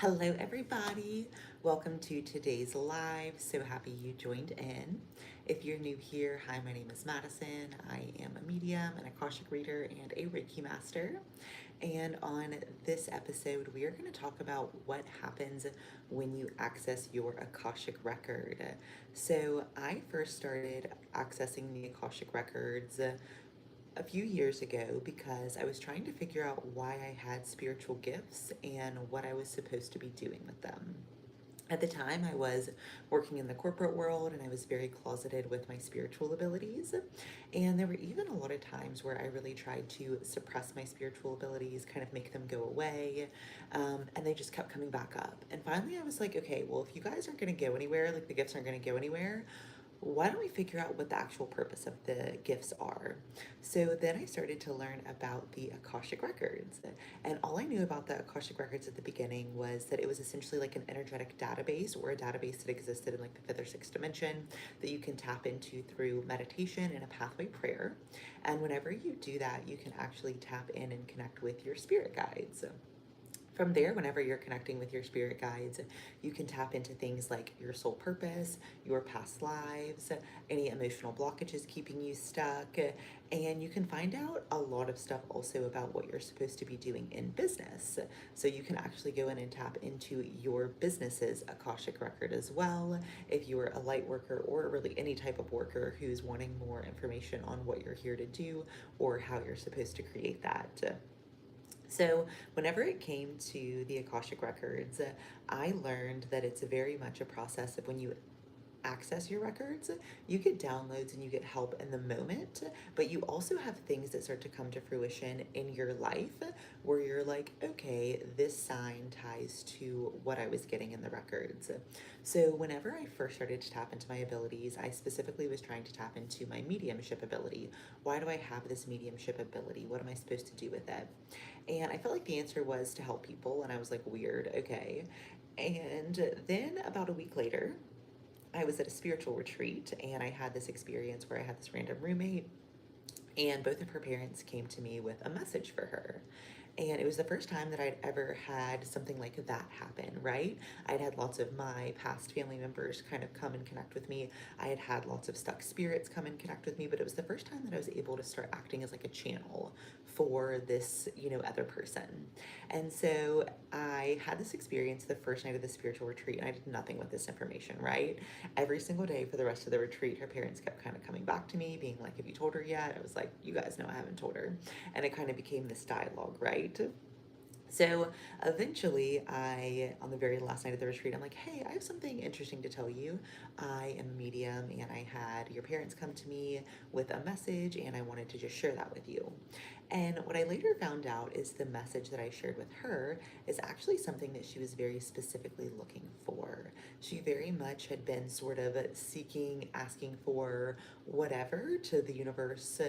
Hello, everybody. Welcome to today's live. So happy you joined in. If you're new here, hi, my name is Madison. I am a medium, an Akashic reader, and a Reiki master. And on this episode, we are going to talk about what happens when you access your Akashic record. So, I first started accessing the Akashic records a few years ago because I was trying to figure out why I had spiritual gifts and what I was supposed to be doing with them. At the time, I was working in the corporate world and I was very closeted with my spiritual abilities. And there were even a lot of times where I really tried to suppress my spiritual abilities, kind of make them go away, and they just kept coming back up. And finally, I was like, okay, well, if you guys aren't going to go anywhere, like the gifts aren't going to go anywhere, why don't we figure out what the actual purpose of the gifts are? So then I started to learn about the Akashic Records. And all I knew about the Akashic Records at the beginning was that it was essentially like an energetic database or a database that existed in like the fifth or sixth dimension that you can tap into through meditation and a pathway prayer. And whenever you do that, you can actually tap in and connect with your spirit guides. From there, whenever you're connecting with your spirit guides, you can tap into things like your soul purpose, your past lives, any emotional blockages keeping you stuck, and you can find out a lot of stuff also about what you're supposed to be doing in business. So you can actually go in and tap into your business's Akashic record as well if you're a light worker or really any type of worker who's wanting more information on what you're here to do or how you're supposed to create that. So, whenever it came to the Akashic Records, I learned that it's very much a process of when you access your records, you get downloads and you get help in the moment, but you also have things that start to come to fruition in your life where you're like, okay, this sign ties to what I was getting in the records. So, whenever I first started to tap into my abilities, I specifically was trying to tap into my mediumship ability. Why do I have this mediumship ability? What am I supposed to do with it? And I felt like the answer was to help people, and I was like, weird, okay. And then about a week later, I was at a spiritual retreat and I had this experience where I had this random roommate, and both of her parents came to me with a message for her. And it was the first time that I'd ever had something like that happen, right? I'd had lots of my past family members kind of come and connect with me. I had had lots of stuck spirits come and connect with me, but it was the first time that I was able to start acting as like a channel for this, other person. And so I had this experience the first night of the spiritual retreat, and I did nothing with this information, right? Every single day for the rest of the retreat, her parents kept kind of coming back to me, being like, have you told her yet? I was like, you guys know I haven't told her. And it kind of became this dialogue, right? So eventually, on the very last night of the retreat, I'm like, hey, I have something interesting to tell you. I am a medium and I had your parents come to me with a message and I wanted to just share that with you. And what I later found out is the message that I shared with her is actually something that she was very specifically looking for. She very much had been sort of seeking, asking for whatever to the universe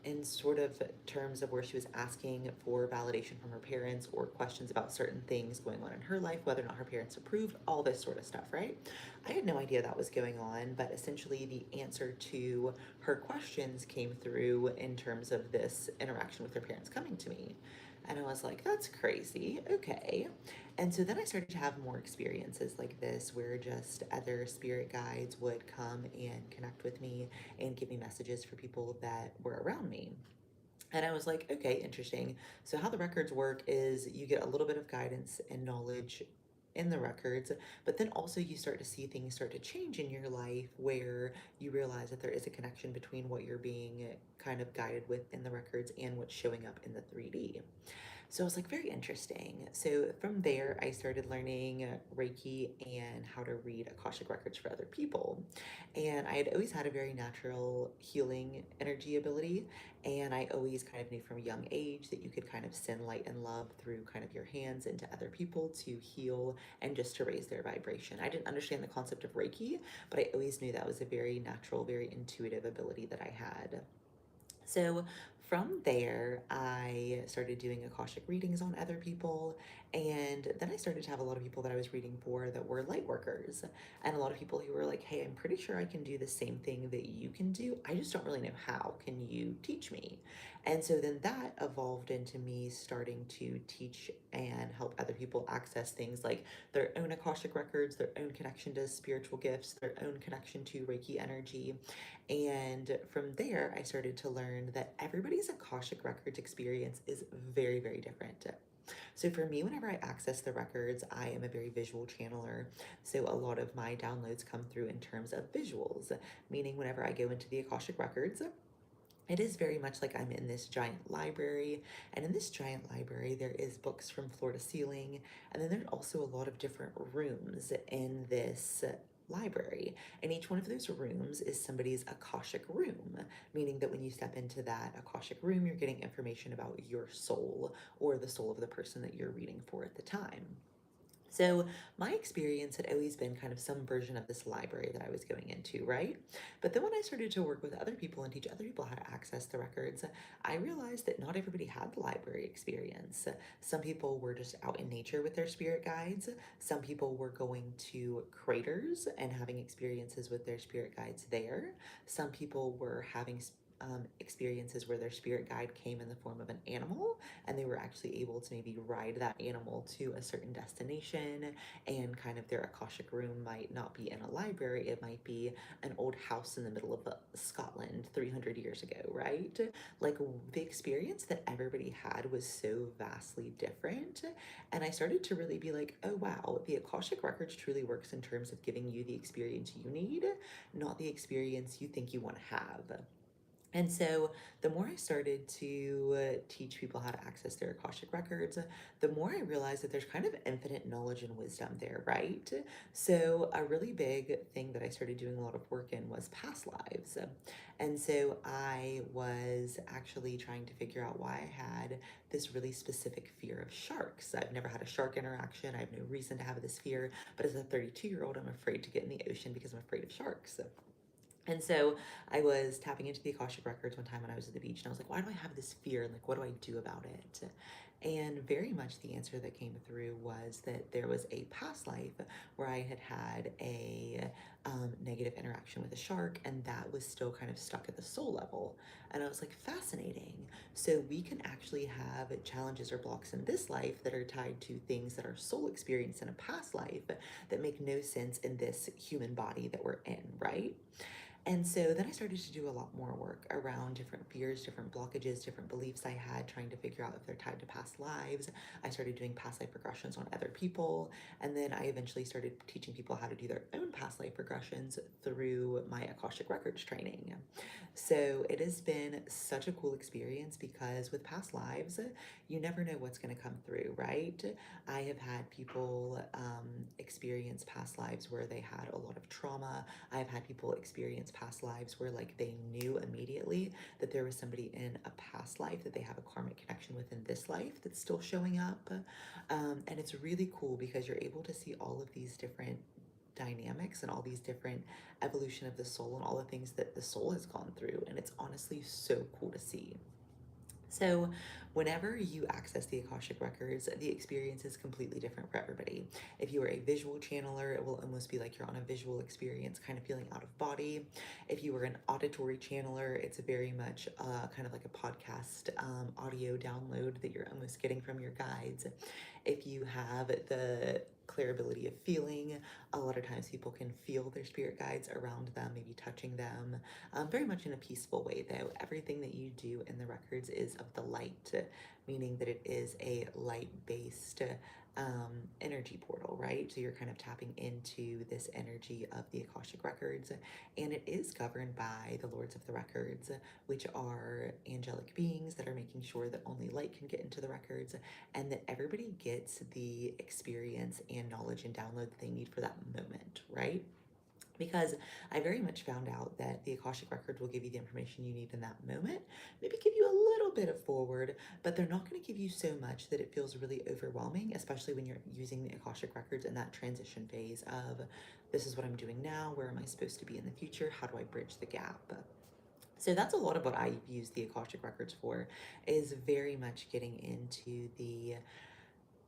in sort of terms of where she was asking for validation from her parents or questions about certain things going on in her life, whether or not her parents approved, all this sort of stuff, right? I had no idea that was going on, but essentially the answer to her questions came through in terms of this interaction with her parents coming to me. And I was like, that's crazy. Okay. And so then I started to have more experiences like this where just other spirit guides would come and connect with me and give me messages for people that were around me. And I was like, okay, interesting. So, how the records work is you get a little bit of guidance and knowledge in the records, but then also you start to see things start to change in your life where you realize that there is a connection between what you're being kind of guided with in the records and what's showing up in the 3D. So I was like, very interesting. So from there, I started learning Reiki and how to read Akashic Records for other people. And I had always had a very natural healing energy ability. And I always kind of knew from a young age that you could kind of send light and love through kind of your hands into other people to heal and just to raise their vibration. I didn't understand the concept of Reiki, but I always knew that was a very natural, very intuitive ability that I had. So from there, I started doing Akashic readings on other people, And then I started to have a lot of people that I was reading for that were light workers, and a lot of people who were like, hey, I'm pretty sure I can do the same thing that you can do. I just don't really know how. Can you teach me? And so then that evolved into me starting to teach and help other people access things like their own Akashic records, their own connection to spiritual gifts, their own connection to Reiki energy. And from there, I started to learn that everybody's Akashic records experience is very, very different. So for me, whenever I access the records, I am a very visual channeler. So a lot of my downloads come through in terms of visuals, meaning whenever I go into the Akashic records, it is very much like I'm in this giant library. And in this giant library, there is books from floor to ceiling. And then there's also a lot of different rooms in this library. And each one of those rooms is somebody's Akashic room, meaning that when you step into that Akashic room, you're getting information about your soul or the soul of the person that you're reading for at the time. So my experience had always been kind of some version of this library that I was going into, right? But then when I started to work with other people and teach other people how to access the records, I realized that not everybody had the library experience. Some people were just out in nature with their spirit guides. Some people were going to craters and having experiences with their spirit guides there. Some people were having experiences where their spirit guide came in the form of an animal and they were actually able to maybe ride that animal to a certain destination, and kind of their Akashic room might not be in a library, it might be an old house in the middle of Scotland 300 years ago, right? Like the experience that everybody had was so vastly different, and I started to really be like, oh wow, the Akashic Records truly works in terms of giving you the experience you need, not the experience you think you want to have. And so the more I started to teach people how to access their Akashic records, the more I realized that there's kind of infinite knowledge and wisdom there, right? So a really big thing that I started doing a lot of work in was past lives. And so I was actually trying to figure out why I had this really specific fear of sharks. I've never had a shark interaction. I have no reason to have this fear, but as a 32-year-old, I'm afraid to get in the ocean because I'm afraid of sharks. And so I was tapping into the Akashic Records one time when I was at the beach, and I was like, why do I have this fear? And like, what do I do about it? And very much the answer that came through was that there was a past life where I had had a negative interaction with a shark, and that was still kind of stuck at the soul level. And I was like, fascinating. So we can actually have challenges or blocks in this life that are tied to things that our soul experienced in a past life that make no sense in this human body that we're in, right? And so then I started to do a lot more work around different fears, different blockages, different beliefs I had, trying to figure out if they're tied to past lives. I started doing past life regressions on other people. And then I eventually started teaching people how to do their own past life regressions through my Akashic Records training. So it has been such a cool experience because with past lives, you never know what's going to come through, right? I have had people experience past lives where they had a lot of trauma. I've had people experience past lives where like they knew immediately that there was somebody in a past life that they have a karmic connection with in this life that's still showing up. And it's really cool because you're able to see all of these different dynamics and all these different evolution of the soul and all the things that the soul has gone through. And it's honestly so cool to see. So, whenever you access the Akashic Records, the experience is completely different for everybody. If you are a visual channeler, it will almost be like you're on a visual experience, kind of feeling out of body. If you are an auditory channeler, it's very much kind of like a podcast audio download that you're almost getting from your guides. If you have the clear ability of feeling, a lot of times people can feel their spirit guides around them, maybe touching them, very much in a peaceful way though. Everything that you do in the records is of the light, meaning that it is a light-based energy portal, right? So you're kind of tapping into this energy of the Akashic Records, and it is governed by the Lords of the Records, which are angelic beings that are making sure that only light can get into the records and that everybody gets the experience and knowledge and download that they need for that moment, right? Because I very much found out that the Akashic Record will give you the information you need in that moment, maybe give you a little bit of forward, but they're not going to give you so much that it feels really overwhelming, especially when you're using the Akashic Records in that transition phase of this is what I'm doing now, where am I supposed to be in the future, how do I bridge the gap? So that's a lot of what I use the Akashic Records for, is very much getting into the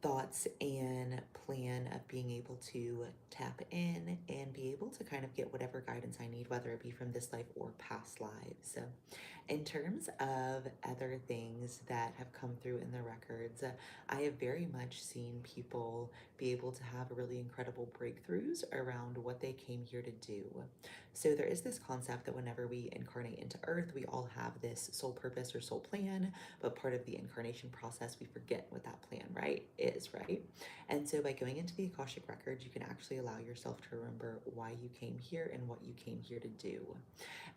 thoughts and plan of being able to tap in and be able to kind of get whatever guidance I need, whether it be from this life or past lives. So, in terms of other things that have come through in the records, I have very much seen people be able to have really incredible breakthroughs around what they came here to do. So there is this concept that whenever we incarnate into Earth, we all have this soul purpose or soul plan, but part of the incarnation process, we forget what that plan, right, is, right? And so by going into the Akashic Records, you can actually allow yourself to remember why you came here and what you came here to do.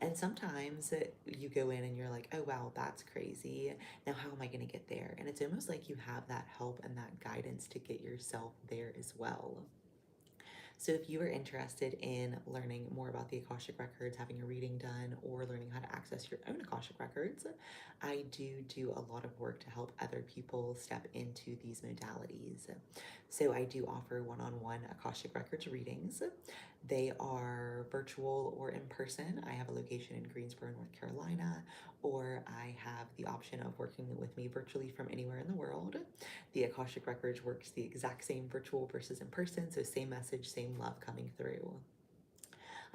And sometimes you go in and you're like, oh, wow, that's crazy. Now, how am I going to get there? And it's almost like you have that help and that guidance to get yourself there as well. So if you are interested in learning more about the Akashic Records, having a reading done, or learning how to access your own Akashic Records, I do a lot of work to help other people step into these modalities. So I do offer one-on-one Akashic Records readings. They are virtual or in person. I have a location in Greensboro, North Carolina, or I have the option of working with me virtually from anywhere in the world. The Akashic Records works the exact same virtual versus in person, so same message, same love coming through.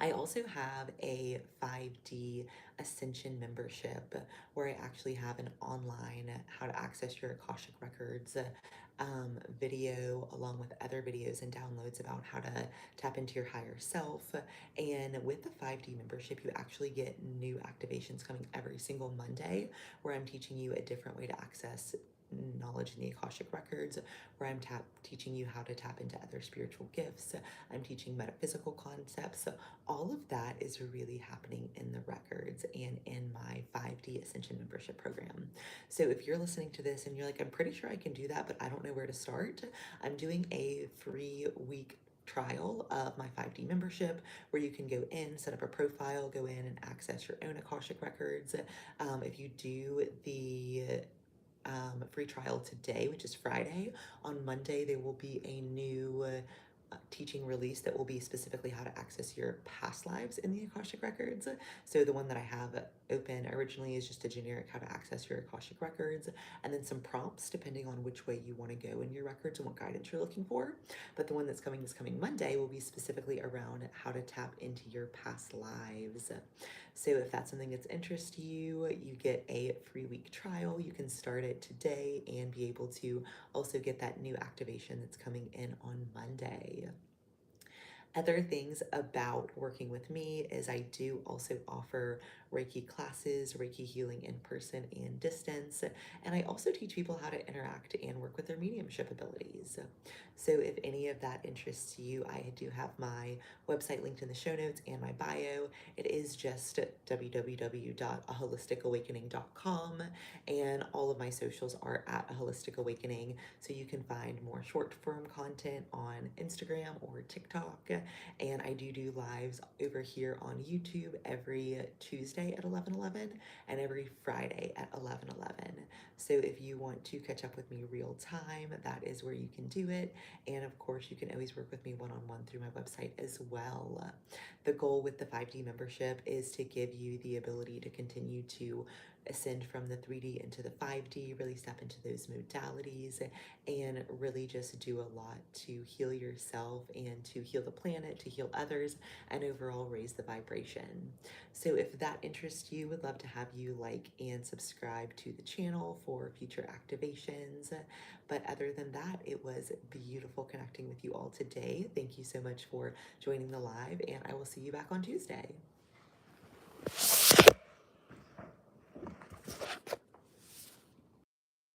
I also have a 5D Ascension membership where I actually have an online how to access your Akashic Records video, along with other videos and downloads about how to tap into your higher self. And with the 5D membership, you actually get new activations coming every single Monday where I'm teaching you a different way to access knowledge in the Akashic Records, where I'm teaching you how to tap into other spiritual gifts. I'm teaching metaphysical concepts. All of that is really happening in the records and in my 5D Ascension membership program. So if you're listening to this and you're like, I'm pretty sure I can do that, but I don't know where to start, I'm doing a 3-week trial of my 5D membership where you can go in, set up a profile, go in and access your own Akashic Records. If you do the free trial today, which is Friday, on Monday there will be a new teaching release that will be specifically how to access your past lives in the Akashic Records. So the one that I have open originally is just a generic how to access your Akashic Records, and then some prompts depending on which way you want to go in your records and what guidance you're looking for. But the one that's coming this coming Monday will be specifically around how to tap into your past lives. So if that's something that's interests you, you get a free week trial. You can start it today and be able to also get that new activation that's coming in on Monday. Other things about working with me is I do also offer Reiki classes, Reiki healing in person and distance, and I also teach people how to interact and work with their mediumship abilities. So if any of that interests you, I do have my website linked in the show notes and my bio. It is just www.aholisticawakening.com, and all of my socials are at A Holistic Awakening, so you can find more short form content on Instagram or TikTok. And I do lives over here on YouTube every Tuesday at 11:11 and every Friday at 11:11. So if you want to catch up with me real time, that is where you can do it. And of course, you can always work with me one-on-one through my website as well. The goal with the 5D membership is to give you the ability to continue to ascend from the 3D into the 5D, really step into those modalities, and really just do a lot to heal yourself and to heal the planet, to heal others, and overall raise the vibration. So if that interests you, would love to have you like and subscribe to the channel for future activations. But other than that, it was beautiful connecting with you all today. Thank you so much for joining the live, and I will see you back on Tuesday.